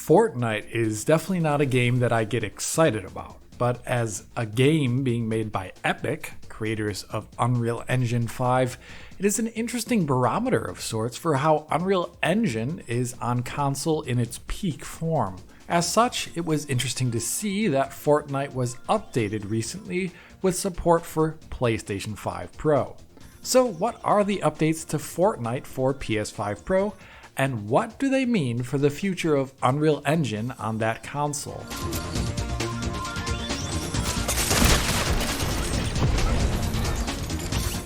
Fortnite is definitely not a game that I get excited about, but as a game being made by Epic, creators of Unreal Engine 5, it is an interesting barometer of sorts for how Unreal Engine is on console in its peak form. As such, it was interesting to see that Fortnite was updated recently with support for PlayStation 5 Pro. So what are the updates to Fortnite for PS5 Pro, and what do they mean for the future of Unreal Engine on that console?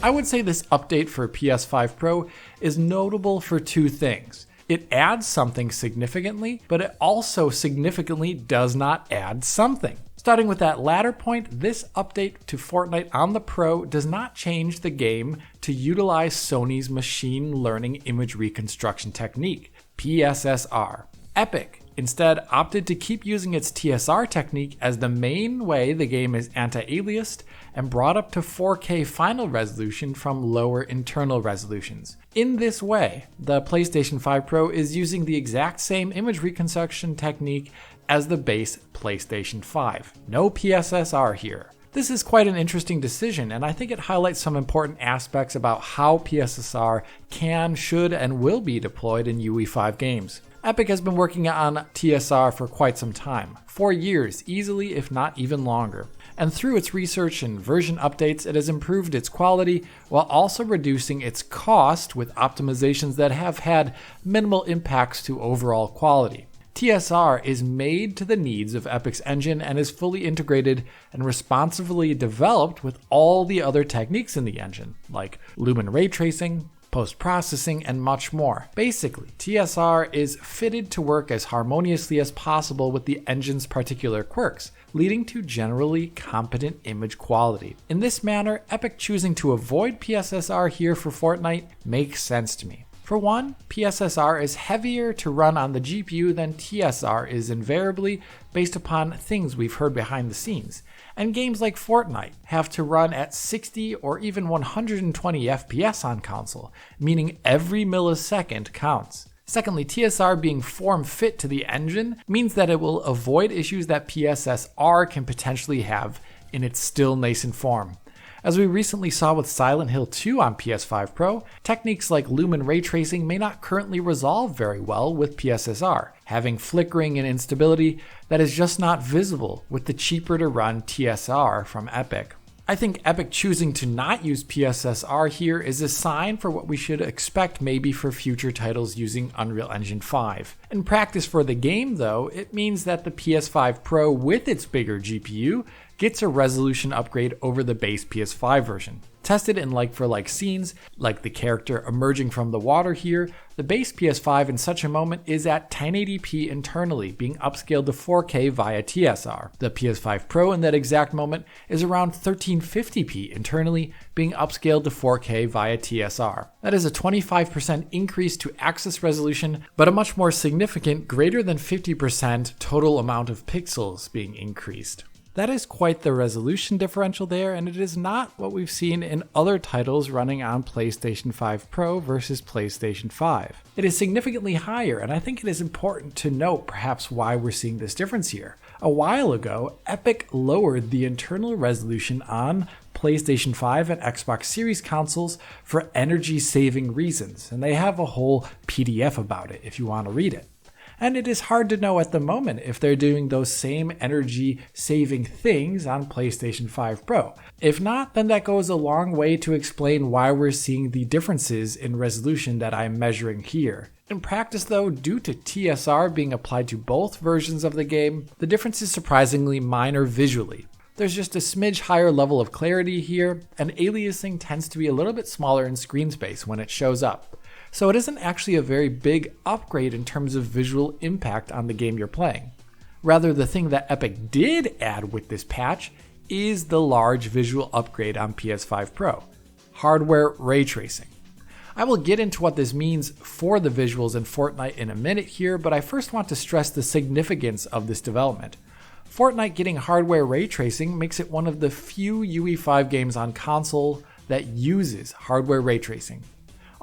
I would say this update for PS5 Pro is notable for two things. It adds something significantly, but it also significantly does not add something. Starting with that latter point, this update to Fortnite on the Pro does not change the game to utilize Sony's machine learning image reconstruction technique, PSSR. Epic instead opted to keep using its TSR technique as the main way the game is anti-aliased and brought up to 4K final resolution from lower internal resolutions. In this way, the PlayStation 5 Pro is using the exact same image reconstruction technique as the base PlayStation 5. No PSSR here. This is quite an interesting decision, and I think it highlights some important aspects about how PSSR can, should, and will be deployed in UE5 games. Epic has been working on TSR for quite some time, 4 years easily, if not even longer. And through its research and version updates, it has improved its quality while also reducing its cost with optimizations that have had minimal impacts to overall quality. TSR is made to the needs of Epic's engine and is fully integrated and responsively developed with all the other techniques in the engine, like Lumen ray tracing, post-processing, and much more. Basically, TSR is fitted to work as harmoniously as possible with the engine's particular quirks, leading to generally competent image quality. In this manner, Epic choosing to avoid PSSR here for Fortnite makes sense to me. For one, PSSR is heavier to run on the GPU than TSR is invariably based upon things we've heard behind the scenes. And games like Fortnite have to run at 60 or even 120 FPS on console, meaning every millisecond counts. Secondly, TSR being form-fit to the engine means that it will avoid issues that PSSR can potentially have in its still nascent form. As we recently saw with Silent Hill 2 on PS5 Pro, techniques like Lumen ray tracing may not currently resolve very well with PSSR, having flickering and instability that is just not visible with the cheaper to run TSR from Epic. I think Epic choosing to not use PSSR here is a sign for what we should expect maybe for future titles using Unreal Engine 5. In practice for the game though, it means that the PS5 Pro with its bigger GPU gets a resolution upgrade over the base PS5 version. Tested in like-for-like scenes, like the character emerging from the water here, the base PS5 in such a moment is at 1080p internally, being upscaled to 4K via TSR. The PS5 Pro in that exact moment is around 1350p internally, being upscaled to 4K via TSR. That is a 25% increase to axis resolution, but a much more significant, greater than 50% total amount of pixels being increased. That is quite the resolution differential there, and it is not what we've seen in other titles running on PlayStation 5 Pro versus PlayStation 5. It is significantly higher, and I think it is important to note perhaps why we're seeing this difference here. A while ago, Epic lowered the internal resolution on PlayStation 5 and Xbox Series consoles for energy-saving reasons, and they have a whole PDF about it if you want to read it. And it is hard to know at the moment if they're doing those same energy-saving things on PlayStation 5 Pro. If not, then that goes a long way to explain why we're seeing the differences in resolution that I'm measuring here. In practice though, due to TSR being applied to both versions of the game, the difference is surprisingly minor visually. There's just a smidge higher level of clarity here, and aliasing tends to be a little bit smaller in screen space when it shows up. So it isn't actually a very big upgrade in terms of visual impact on the game you're playing. Rather, the thing that Epic did add with this patch is the large visual upgrade on PS5 Pro, hardware ray tracing. I will get into what this means for the visuals in Fortnite in a minute here, but I first want to stress the significance of this development. Fortnite getting hardware ray tracing makes it one of the few UE5 games on console that uses hardware ray tracing.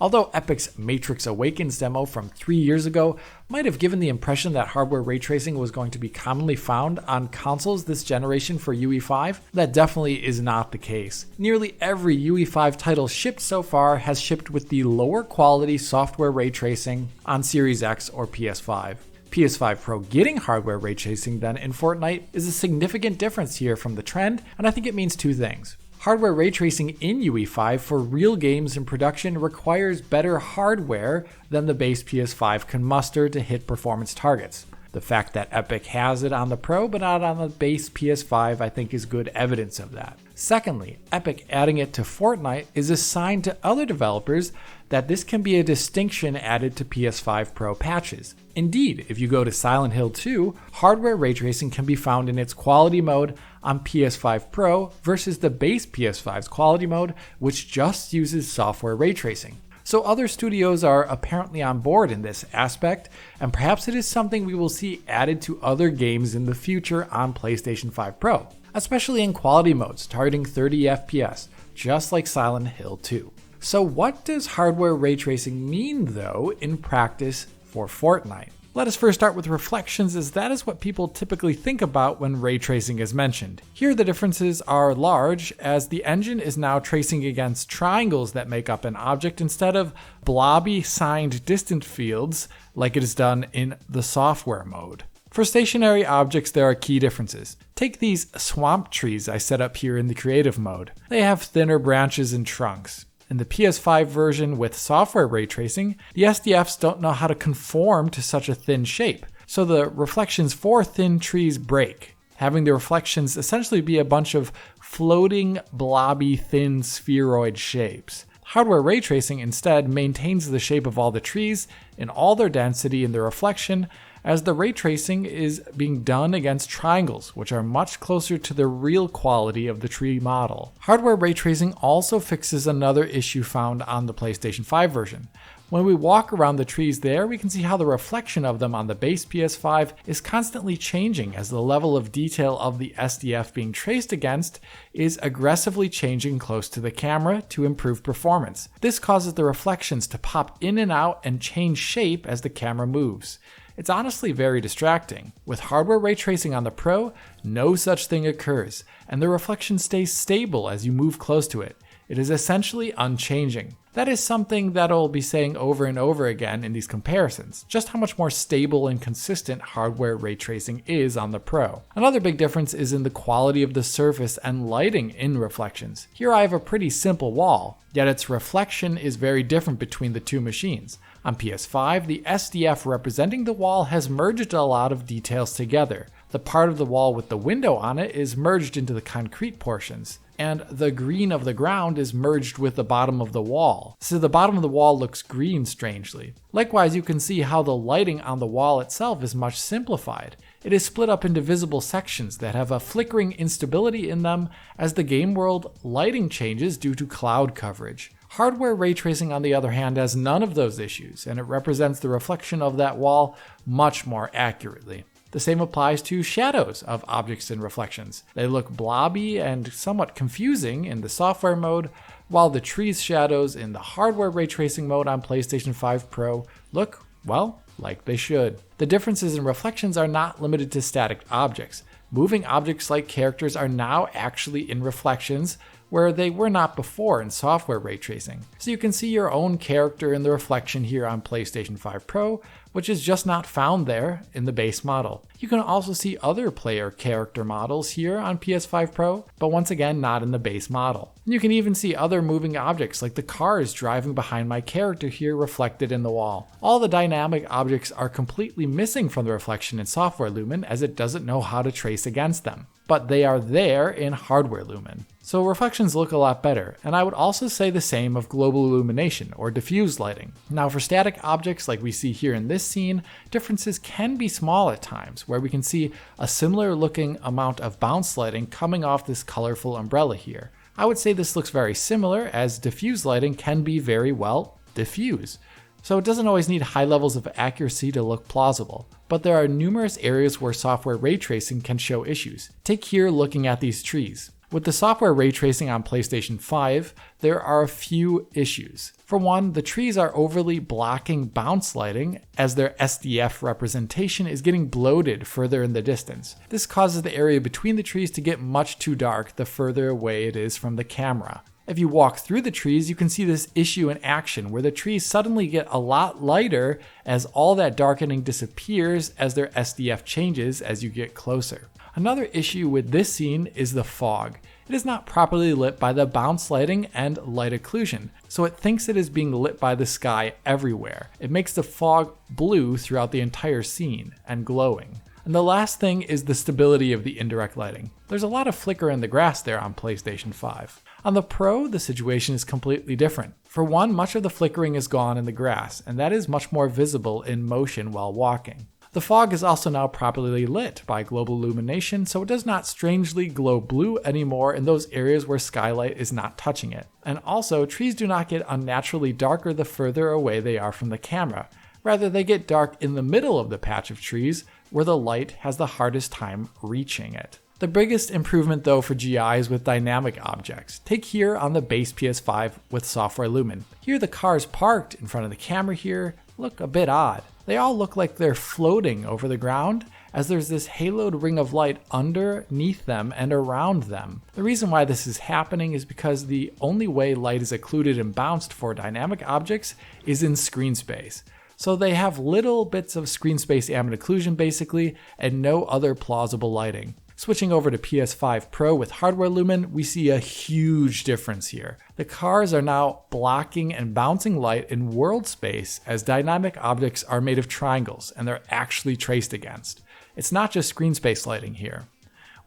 Although Epic's Matrix Awakens demo from 3 years ago might have given the impression that hardware ray tracing was going to be commonly found on consoles this generation for UE5, that definitely is not the case. Nearly every UE5 title shipped so far has shipped with the lower quality software ray tracing on Series X or PS5. PS5 Pro getting hardware ray tracing then in Fortnite is a significant difference here from the trend, and I think it means two things. Hardware ray tracing in UE5 for real games in production requires better hardware than the base PS5 can muster to hit performance targets. The fact that Epic has it on the Pro but not on the base PS5 I think is good evidence of that. Secondly, Epic adding it to Fortnite is a sign to other developers that this can be a distinction added to PS5 Pro patches. Indeed, if you go to Silent Hill 2, hardware ray tracing can be found in its quality mode on PS5 Pro versus the base PS5's quality mode, which just uses software ray tracing. So other studios are apparently on board in this aspect, and perhaps it is something we will see added to other games in the future on PlayStation 5 Pro, especially in quality modes targeting 30 FPS, just like Silent Hill 2. So what does hardware ray tracing mean though in practice for Fortnite? Let us first start with reflections, as that is what people typically think about when ray tracing is mentioned. Here the differences are large, as the engine is now tracing against triangles that make up an object instead of blobby signed distant fields like it is done in the software mode. For stationary objects, there are key differences. Take these swamp trees I set up here in the creative mode. They have thinner branches and trunks. In the PS5 version with software ray tracing, the SDFs don't know how to conform to such a thin shape, so the reflections for thin trees break, having the reflections essentially be a bunch of floating, blobby, thin spheroid shapes. Hardware ray tracing instead maintains the shape of all the trees in all their density in the reflection, as the ray tracing is being done against triangles, which are much closer to the real quality of the tree model. Hardware ray tracing also fixes another issue found on the PlayStation 5 version. When we walk around the trees there, we can see how the reflection of them on the base PS5 is constantly changing as the level of detail of the SDF being traced against is aggressively changing close to the camera to improve performance. This causes the reflections to pop in and out and change shape as the camera moves. It's honestly very distracting. With hardware ray tracing on the Pro, no such thing occurs, and the reflection stays stable as you move close to it. It is essentially unchanging. That is something that I'll be saying over and over again in these comparisons, just how much more stable and consistent hardware ray tracing is on the Pro. Another big difference is in the quality of the surface and lighting in reflections. Here I have a pretty simple wall, yet its reflection is very different between the two machines. On PS5, the SDF representing the wall has merged a lot of details together. The part of the wall with the window on it is merged into the concrete portions, and the green of the ground is merged with the bottom of the wall. So the bottom of the wall looks green strangely. Likewise, you can see how the lighting on the wall itself is much simplified. It is split up into visible sections that have a flickering instability in them as the game world lighting changes due to cloud coverage. Hardware ray tracing, on the other hand, has none of those issues, and it represents the reflection of that wall much more accurately. The same applies to shadows of objects and reflections. They look blobby and somewhat confusing in the software mode, while the tree's shadows in the hardware ray tracing mode on PlayStation 5 Pro look, well, like they should. The differences in reflections are not limited to static objects. Moving objects like characters are now actually in reflections, where they were not before in software ray tracing. So you can see your own character in the reflection here on PlayStation 5 Pro, which is just not found there in the base model. You can also see other player character models here on PS5 Pro, but once again not in the base model. And you can even see other moving objects like the cars driving behind my character here reflected in the wall. All the dynamic objects are completely missing from the reflection in software Lumen, as it doesn't know how to trace against them, but they are there in hardware Lumen. So reflections look a lot better, and I would also say the same of global illumination or diffuse lighting. Now for static objects like we see here in this scene, differences can be small at times, where we can see a similar looking amount of bounce lighting coming off this colorful umbrella here. I would say this looks very similar, as diffuse lighting can be very well diffuse. So it doesn't always need high levels of accuracy to look plausible, but there are numerous areas where software ray tracing can show issues. Take here looking at these trees. With the software ray tracing on PlayStation 5, there are a few issues. For one, the trees are overly blocking bounce lighting as their SDF representation is getting bloated further in the distance. This causes the area between the trees to get much too dark the further away it is from the camera. If you walk through the trees, you can see this issue in action where the trees suddenly get a lot lighter as all that darkening disappears as their SDF changes as you get closer. Another issue with this scene is the fog. It is not properly lit by the bounce lighting and light occlusion, so it thinks it is being lit by the sky everywhere. It makes the fog blue throughout the entire scene and glowing. And the last thing is the stability of the indirect lighting. There's a lot of flicker in the grass there on PlayStation 5. On the Pro, the situation is completely different. For one, much of the flickering is gone in the grass, and that is much more visible in motion while walking. The fog is also now properly lit by global illumination, so it does not strangely glow blue anymore in those areas where skylight is not touching it. And also, trees do not get unnaturally darker the further away they are from the camera. Rather, they get dark in the middle of the patch of trees where the light has the hardest time reaching it. The biggest improvement though for GI is with dynamic objects. Take here on the base PS5 with software Lumen. Here the cars parked in front of the camera here look a bit odd. They all look like they're floating over the ground as there's this haloed ring of light underneath them and around them. The reason why this is happening is because the only way light is occluded and bounced for dynamic objects is in screen space. So they have little bits of screen space ambient occlusion basically and no other plausible lighting. Switching over to PS5 Pro with hardware Lumen, we see a huge difference here. The cars are now blocking and bouncing light in world space as dynamic objects are made of triangles and they're actually traced against. It's not just screen space lighting here.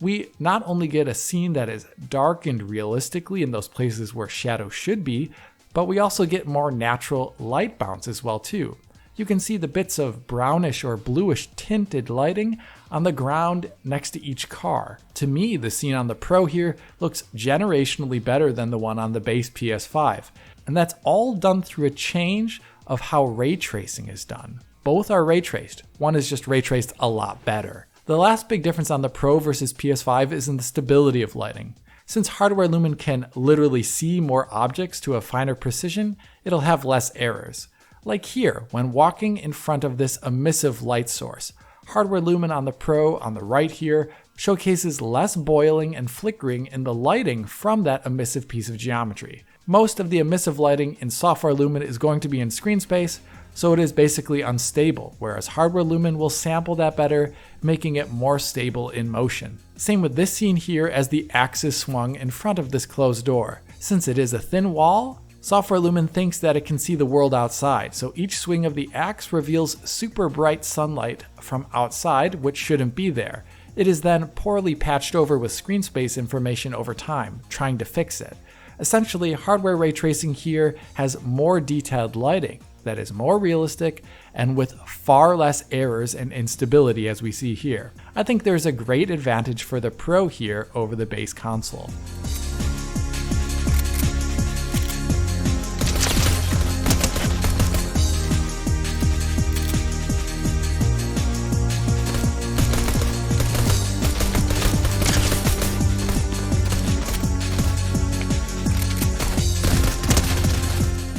We not only get a scene that is darkened realistically in those places where shadow should be, but we also get more natural light bounce as well too. You can see the bits of brownish or bluish tinted lighting on the ground next to each car. To me, the scene on the Pro here looks generationally better than the one on the base PS5. And that's all done through a change of how ray tracing is done. Both are ray traced. One is just ray traced a lot better. The last big difference on the Pro versus PS5 is in the stability of lighting. Since hardware Lumen can literally see more objects to a finer precision, it'll have less errors. Like here, when walking in front of this emissive light source. Hardware Lumen on the Pro on the right here showcases less boiling and flickering in the lighting from that emissive piece of geometry. Most of the emissive lighting in software Lumen is going to be in screen space, so it is basically unstable, whereas hardware Lumen will sample that better, making it more stable in motion. Same with this scene here as the axe is swung in front of this closed door. Since it is a thin wall, software Lumen thinks that it can see the world outside, so each swing of the axe reveals super bright sunlight from outside, which shouldn't be there. It is then poorly patched over with screen space information over time, trying to fix it. Essentially, hardware ray tracing here has more detailed lighting that is more realistic and with far less errors and instability as we see here. I think there's a great advantage for the Pro here over the base console.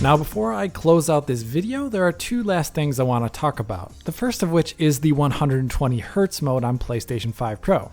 Now before I close out this video, there are two last things I want to talk about. The first of which is the 120Hz mode on PlayStation 5 Pro.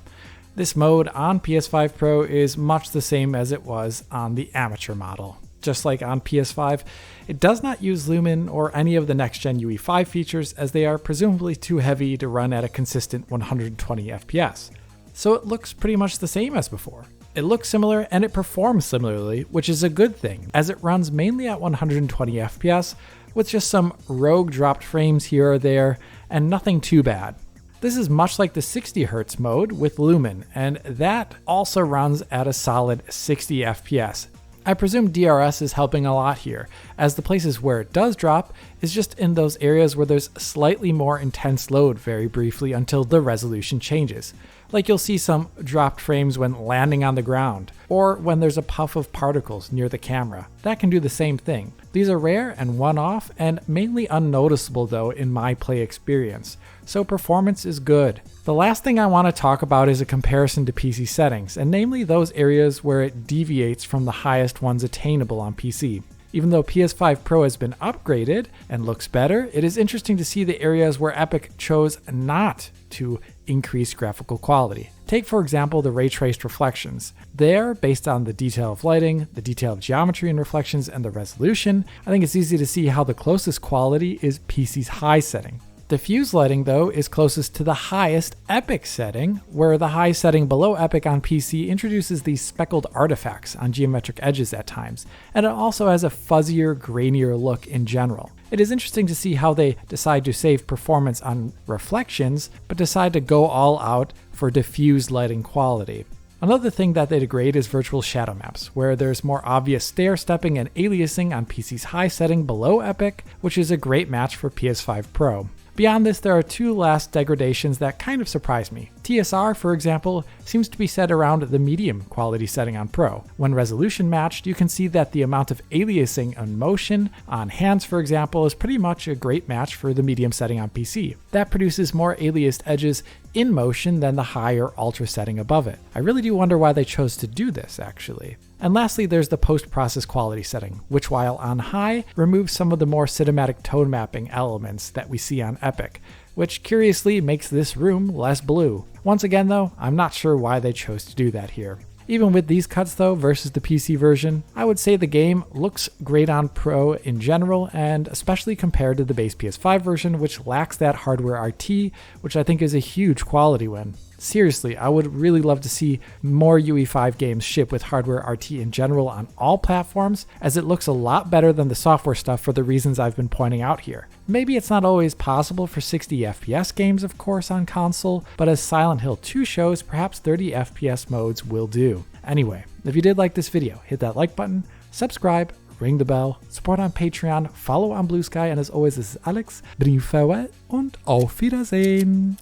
This mode on PS5 Pro is much the same as it was on the amateur model. Just like on PS5, it does not use Lumen or any of the next-gen UE5 features as they are presumably too heavy to run at a consistent 120 FPS. So it looks pretty much the same as before. It looks similar and it performs similarly, which is a good thing, as it runs mainly at 120 FPS, with just some rogue dropped frames here or there, and nothing too bad. This is much like the 60Hz mode with Lumen, and that also runs at a solid 60 FPS. I presume DRS is helping a lot here, as the places where it does drop is just in those areas where there's slightly more intense load very briefly until the resolution changes. Like you'll see some dropped frames when landing on the ground, or when there's a puff of particles near the camera. That can do the same thing. These are rare and one-off, and mainly unnoticeable though in my play experience, so performance is good. The last thing I want to talk about is a comparison to PC settings, and namely those areas where it deviates from the highest ones attainable on PC. Even though PS5 Pro has been upgraded and looks better, it is interesting to see the areas where Epic chose not to increase graphical quality. Take for example the ray traced reflections. There, based on the detail of lighting, the detail of geometry and reflections, and the resolution, I think it's easy to see how the closest quality is PC's high setting. Diffuse lighting though is closest to the highest Epic setting, where the high setting below Epic on PC introduces these speckled artifacts on geometric edges at times, and it also has a fuzzier, grainier look in general. It is interesting to see how they decide to save performance on reflections, but decide to go all out for diffuse lighting quality. Another thing that they degrade is virtual shadow maps, where there's more obvious stair-stepping and aliasing on PC's high setting below Epic, which is a great match for PS5 Pro. Beyond this, there are two last degradations that kind of surprise me. TSR, for example, seems to be set around the medium quality setting on Pro. When resolution matched, you can see that the amount of aliasing and motion on hands, for example, is pretty much a great match for the medium setting on PC. That produces more aliased edges in motion than the higher ultra setting above it. I really do wonder why they chose to do this, actually. And lastly, there's the post-process quality setting, which while on high, removes some of the more cinematic tone mapping elements that we see on Epic, which curiously makes this room less blue. Once again though, I'm not sure why they chose to do that here. Even with these cuts though versus the PC version, I would say the game looks great on Pro in general, and especially compared to the base PS5 version, which lacks that hardware RT, which I think is a huge quality win. Seriously, I would really love to see more UE5 games ship with hardware RT in general on all platforms, as it looks a lot better than the software stuff for the reasons I've been pointing out here. Maybe it's not always possible for 60 FPS games, of course, on console, but as Silent Hill 2 shows, perhaps 30 FPS modes will do. Anyway, if you did like this video, hit that like button, subscribe, ring the bell, support on Patreon, follow on Blue Sky, and as always, this is Alex, bring you farewell und auf Wiedersehen!